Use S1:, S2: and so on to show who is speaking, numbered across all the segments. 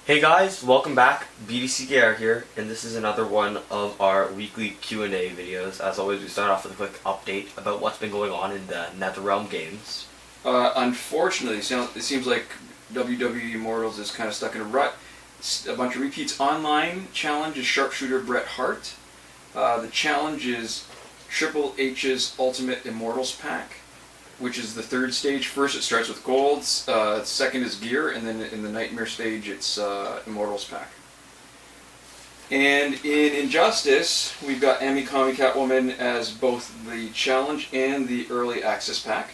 S1: Hey guys, welcome back. BDCKR here, and this is another one of our weekly Q&A videos. As always, we start off with a quick update about what's been going on in the NetherRealm games.
S2: Unfortunately, it seems like WWE Immortals is kind of stuck in a rut. A bunch of repeats online. Challenge is Sharpshooter Bret Hart. The challenge is Triple H's Ultimate Immortals Pack, which is the third stage. First it starts with gold, second is gear, and then in the Nightmare stage it's Immortals Pack. And in Injustice, we've got Amy Kami Catwoman as both the challenge and the early access pack.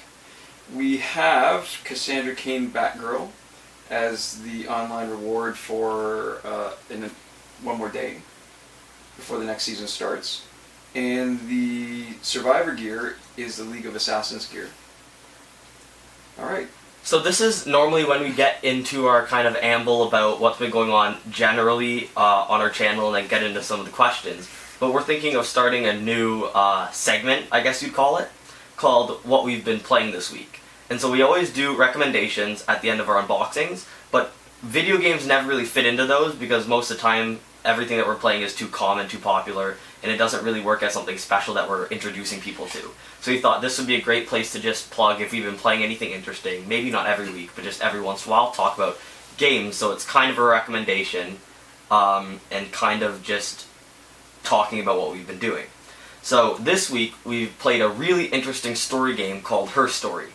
S2: We have Cassandra Cain Batgirl as the online reward for one more day before the next season starts. And the Survivor gear is the League of Assassins gear. Alright.
S1: So this is normally when we get into our kind of amble about what's been going on generally on our channel and then get into some of the questions. But we're thinking of starting a new segment, I guess you'd call it, called What We've Been Playing This Week. And so we always do recommendations at the end of our unboxings, but video games never really fit into those because most of the time everything that we're playing is too common, too popular, and it doesn't really work as something special that we're introducing people to. So we thought this would be a great place to just plug if we've been playing anything interesting, maybe not every week, but just every once in a while, talk about games. So it's kind of a recommendation, and kind of just talking about what we've been doing. So this week we've played a really interesting story game called Her Story.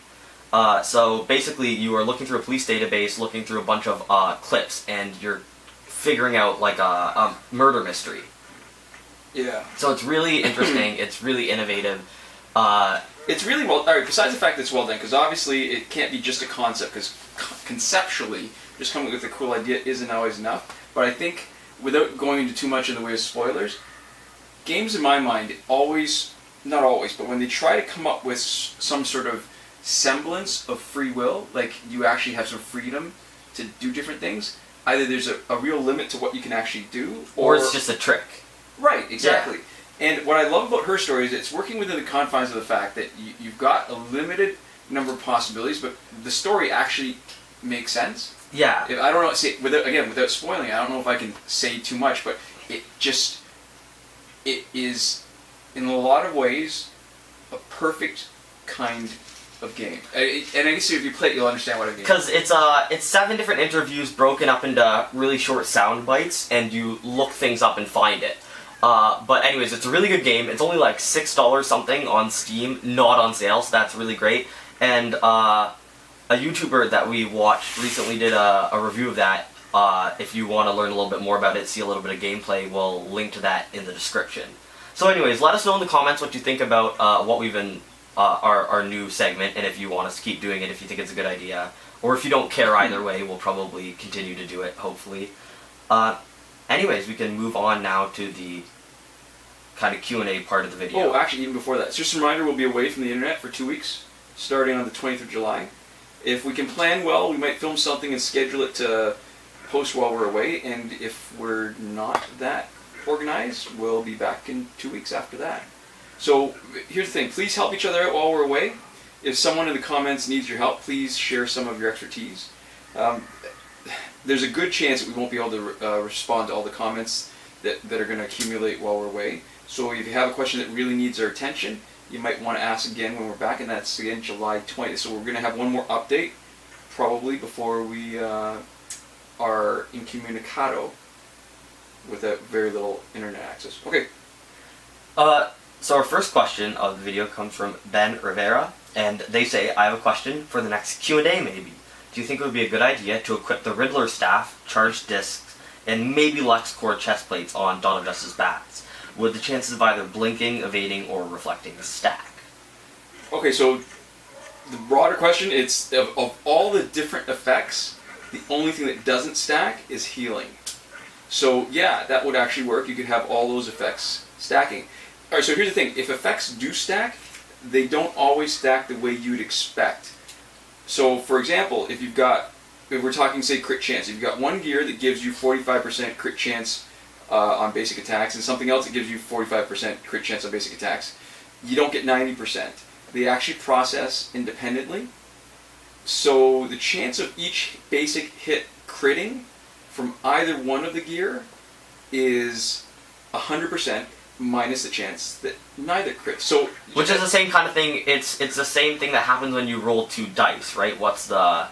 S1: So basically you are looking through a police database, looking through a bunch of clips, and you're figuring out like a murder mystery.
S2: Yeah.
S1: So it's really interesting. It's really innovative.
S2: It's really well. Alright, besides the fact that it's well done, because obviously it can't be just a concept, because conceptually, just coming up with a cool idea isn't always enough. But I think, without going into too much in the way of spoilers, games in my mind always, not always, but when they try to come up with some sort of semblance of free will, like you actually have some freedom to do different things, either there's a real limit to what you can actually do,
S1: or it's just a trick.
S2: Right, exactly. Yeah. And what I love about Her Story is it's working within the confines of the fact that you've got a limited number of possibilities, but the story actually makes sense.
S1: Yeah.
S2: I don't know, without spoiling, I don't know if I can say too much, but it is, in a lot of ways, a perfect kind of game. And I guess if you play it, you'll understand what I mean.
S1: Because it's 7 different interviews broken up into really short sound bites, and you look things up and find it. But anyways, it's a really good game. It's only like $6 something on Steam, not on sale, so that's really great. And a YouTuber that we watched recently did a review of that. If you want to learn a little bit more about it, see a little bit of gameplay, we'll link to that in the description. So anyways, let us know in the comments what you think about what we've been, our new segment, and if you want us to keep doing it, if you think it's a good idea. Or if you don't care either way, we'll probably continue to do it, hopefully. Anyways, we can move on now to the kind of Q&A part of the video.
S2: Oh, actually, even before that, just a reminder, we'll be away from the internet for 2 weeks, starting on the 20th of July. If we can plan well, we might film something and schedule it to post while we're away, and if we're not that organized, we'll be back in 2 weeks after that. So, here's the thing, please help each other out while we're away. If someone in the comments needs your help, please share some of your expertise. There's a good chance that we won't be able to respond to all the comments that are going to accumulate while we're away. So if you have a question that really needs our attention, you might want to ask again when we're back, and that's again July 20th. So we're going to have one more update, probably before we are incommunicado without very little internet access. Okay.
S1: So our first question of the video comes from Ben Rivera, and they say, I have a question for the next Q&A maybe. Do you think it would be a good idea to equip the Riddler staff, charged discs, and maybe LexCorp chest plates on Dawn of Justice bats? Would the chances of either blinking, evading, or reflecting stack?
S2: Okay, so the broader question, it's of all the different effects, the only thing that doesn't stack is healing. So yeah, that would actually work. You could have all those effects stacking. Alright, so here's the thing. If effects do stack, they don't always stack the way you'd expect. So, for example, if we're talking, say, crit chance, if you've got one gear that gives you 45% crit chance on basic attacks, and something else that gives you 45% crit chance on basic attacks, you don't get 90%. They actually process independently, so the chance of each basic hit critting from either one of the gear is 100% minus the chance that neither crits. So,
S1: which is the same kind of thing. It's the same thing that happens when you roll 2 dice, right? What's the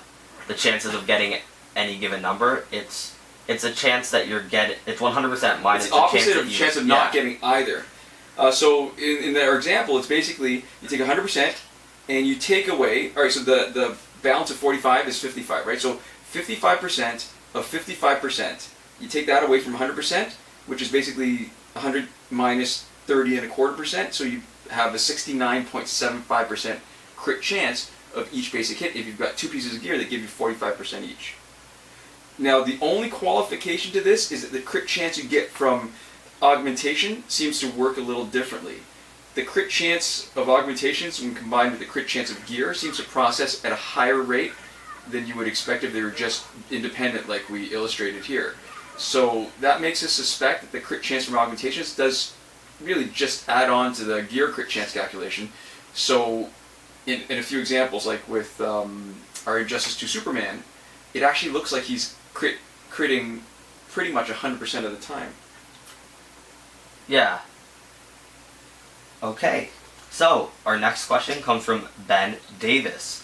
S1: chances of getting any given number? It's a chance that you're getting. It's 100% minus
S2: it's
S1: the
S2: opposite of
S1: chance
S2: chance of not getting either. So in our example, it's basically you take 100% and you take away. All right, so the balance of 45 is 55, right? So 55% of 55%, you take that away from 100%, which is basically 100 minus 30.25%. So you have a 69.75% crit chance of each basic hit if you've got 2 pieces of gear that give you 45% each. Now, the only qualification to this is that the crit chance you get from augmentation seems to work a little differently. The crit chance of augmentations, when combined with the crit chance of gear, seems to process at a higher rate than you would expect if they were just independent like we illustrated here. So that makes us suspect that the crit chance from augmentations does really just add on to the gear crit chance calculation. So in a few examples, like with our Injustice 2 Superman, it actually looks like he's critting pretty much 100% of the time.
S1: Yeah. Okay. So, our next question comes from Ben Davis.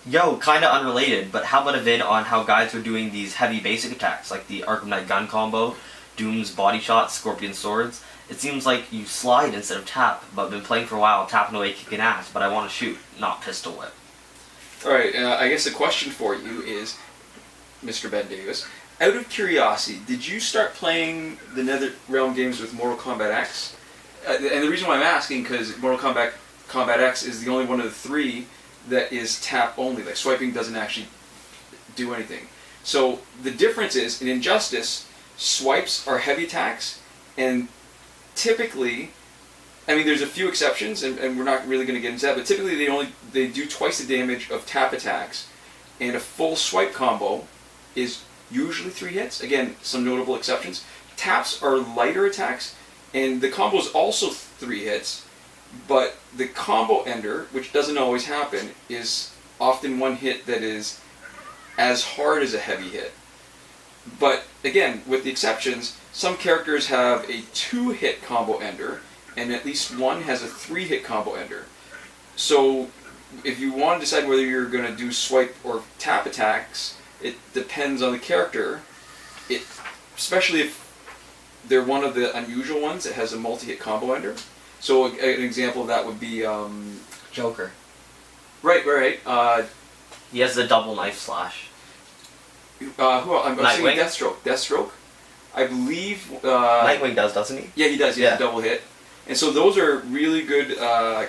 S1: Yo, kinda unrelated, but how about a vid on how guys are doing these heavy basic attacks, like the Arkham Knight gun combo, Doom's body shot, Scorpion swords? It seems like you slide instead of tap, but I've been playing for a while, tapping away, kicking ass, but I want to shoot, not pistol whip.
S2: Alright, I guess the question for you is, Mr. Ben Davis, out of curiosity, did you start playing the NetherRealm games with Mortal Kombat X? And the reason why I'm asking, because Mortal Kombat X is the only one of the 3 that is tap only. Like, swiping doesn't actually do anything. So the difference is, in Injustice, swipes are heavy attacks, and typically, I mean, there's a few exceptions, and we're not really going to get into that, but typically they do twice the damage of tap attacks, and a full swipe combo is usually 3 hits. Again, some notable exceptions. Taps are lighter attacks, and the combo is also 3 hits, but the combo ender, which doesn't always happen, is often 1 hit that is as hard as a heavy hit. But again, with the exceptions, some characters have a 2-hit combo ender, and at least one has a 3-hit combo ender. So if you want to decide whether you're going to do swipe or tap attacks, it depends on the character, especially if they're one of the unusual ones that has a multi-hit combo ender. So an example of that would be
S1: Joker.
S2: Right.
S1: He has the double knife slash.
S2: I'm
S1: Nightwing?
S2: saying Deathstroke. I believe
S1: Nightwing does, doesn't he?
S2: Yeah, he does. He has a double hit. And so those are really good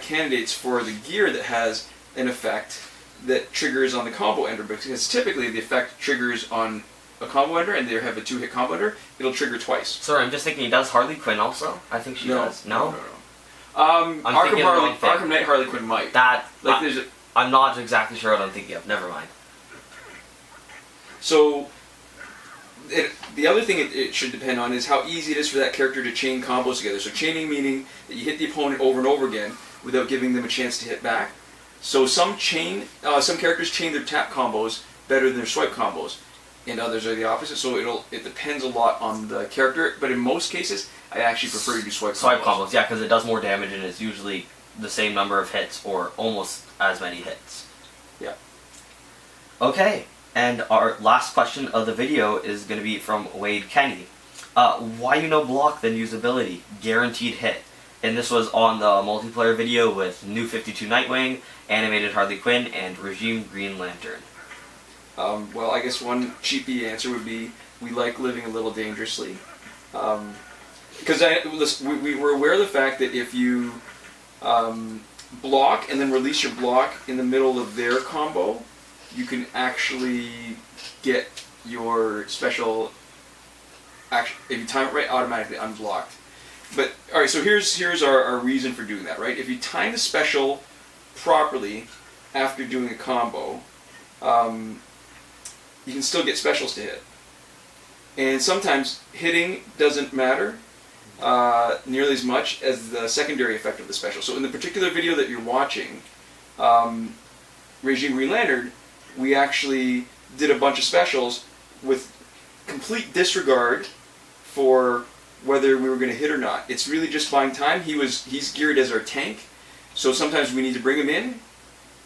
S2: candidates for the gear that has an effect that triggers on the combo ender, because typically the effect triggers on a combo ender and they have a 2-hit combo ender, it'll trigger twice.
S1: Sorry, I'm just thinking he does Harley Quinn also? I think she does. No?
S2: Arkham Knight Harley Quinn might.
S1: I'm not exactly sure what I'm thinking of. Never mind.
S2: So the other thing it should depend on is how easy it is for that character to chain combos together. So chaining meaning that you hit the opponent over and over again without giving them a chance to hit back. So some characters chain their tap combos better than their swipe combos, and others are the opposite. So it depends a lot on the character, but in most cases, I actually prefer to do swipe combos.
S1: Swipe combos, yeah, because it does more damage and it's usually the same number of hits or almost as many hits.
S2: Yeah.
S1: Okay, and our last question of the video is going to be from Wade Kenny. Why Unblocked then usability? Guaranteed hit. And this was on the multiplayer video with New 52 Nightwing, Animated Harley Quinn, and Regime Green Lantern.
S2: Well, I guess one cheapy answer would be we like living a little dangerously. Because we were aware of the fact that if you block and then release your block in the middle of their combo, you can actually get your special, if you time it right, automatically unblocked. But, alright, so here's our reason for doing that, right? If you time the special properly after doing a combo, you can still get specials to hit. And sometimes hitting doesn't matter nearly as much as the secondary effect of the special. So in the particular video that you're watching, Regime Green Lantern, we actually did a bunch of specials with complete disregard for whether we were going to hit or not. It's really just buying time. He's geared as our tank, so sometimes we need to bring him in,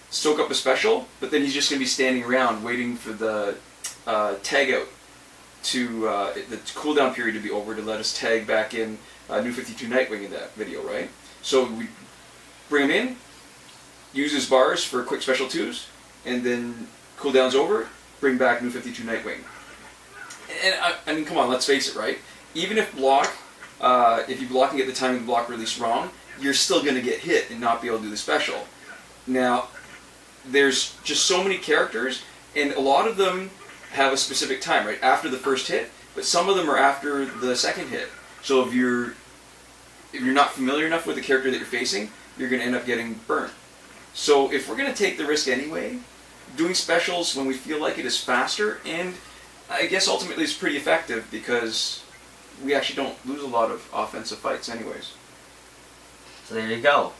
S2: soak up a special, but then he's just going to be standing around waiting for the tag out to the cooldown period to be over to let us tag back in New 52 Nightwing in that video, right? So we bring him in, use his bars for quick special 2s, and then cooldown's over, bring back New 52 Nightwing. And I mean, come on, let's face it, right? Even if if you're blocking at the time of the block release wrong, you're still going to get hit and not be able to do the special. Now, there's just so many characters, and a lot of them have a specific time, right? After the first hit, but some of them are after the second hit. So if you're not familiar enough with the character that you're facing, you're going to end up getting burnt. So if we're going to take the risk anyway, doing specials when we feel like it is faster, and I guess ultimately it's pretty effective because we actually don't lose a lot of offensive fights anyways.
S1: So there you go.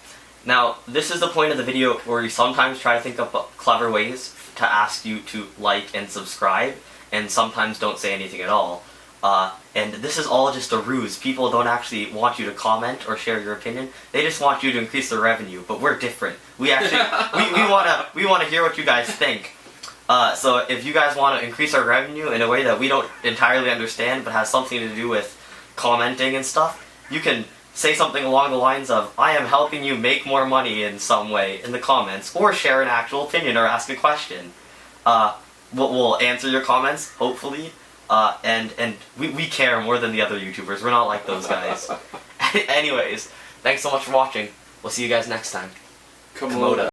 S1: Now, this is the point of the video where we sometimes try to think of clever ways to ask you to like and subscribe, and sometimes don't say anything at all. And this is all just a ruse. People don't actually want you to comment or share your opinion. They just want you to increase their revenue. But we're different. We actually we wanna hear what you guys think. So if you guys want to increase our revenue in a way that we don't entirely understand but has something to do with commenting and stuff, you can say something along the lines of, I am helping you make more money in some way in the comments, or share an actual opinion or ask a question. We'll answer your comments, hopefully, and we care more than the other YouTubers. We're not like those guys. Anyways, thanks so much for watching. We'll see you guys next time.
S2: Komoda.